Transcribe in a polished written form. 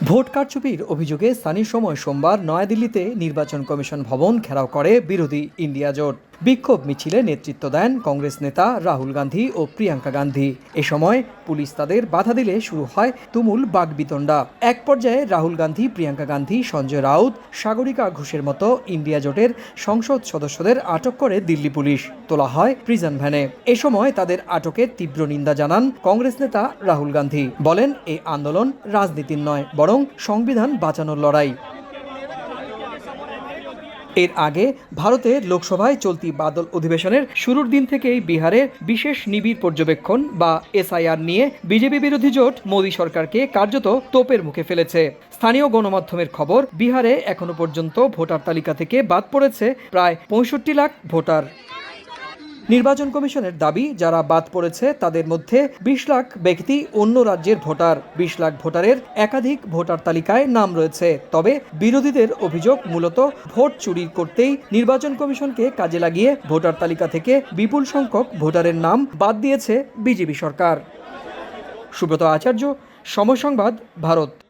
Vote কারচুপির অভিযোগে স্থানীয় সময় সোমবার নয়াদিল্লিতে নির্বাচন কমিশন ভবন ঘেরাও করে বিরোধী ইন্ডিয়া জোট। বিক্ষোভ মিছিলে নেতৃত্ব দেন কংগ্রেস নেতা রাহুল গান্ধী ও প্রিয়াঙ্কা গান্ধী। এ সময় পুলিশ তাদের বাধা দিলে শুরু হয় তুমুল বাগবিতণ্ডা। এক পর্যায়ে রাহুল গান্ধী, প্রিয়াঙ্কা গান্ধী, সঞ্জয় রাউত, সাগরিকা ঘোষের মতো ইন্ডিয়া জোটের সংসদ সদস্যদের আটক করে দিল্লি পুলিশ। তোলা হয় প্রিজন ভ্যানে। এ সময় তাদের আটকের তীব্র নিন্দা জানান কংগ্রেস নেতা রাহুল গান্ধী। বলেন, এই আন্দোলন রাজনীতির নয়, বরং সংবিধান বাঁচানোর লড়াই। এর আগে ভারতের লোকসভায় চলতি বাদল অধিবেশনের শুরুর দিন থেকেই বিহারের বিশেষ নিবিড় পর্যবেক্ষণ বা এসআইআর নিয়ে বিজেপি বিরোধী জোট মোদী সরকারকে কার্যত তোপের মুখে ফেলেছে। স্থানীয় গণমাধ্যমের খবর, বিহারে এখনো পর্যন্ত ভোটার তালিকা থেকে বাদ পড়েছে প্রায় ৬৫ লাখ ভোটার। নির্বাচন কমিশনের দাবি, যারা বাদ পড়েছে তাদের মধ্যে ২০ লাখ ব্যক্তি অন্য রাজ্যের ভোটার। ২০ লাখ ভোটারের একাধিক ভোটার তালিকায় নাম রয়েছে। তবে বিরোধীদের অভিযোগ, মূলত ভোট চুরি করতেই নির্বাচন কমিশনকে কাজে লাগিয়ে ভোটার তালিকা থেকে বিপুল সংখ্যক ভোটারের নাম বাদ দিয়েছে বিজেপি সরকার। সুব্রত আচার্য, সময় সংবাদ, ভারত।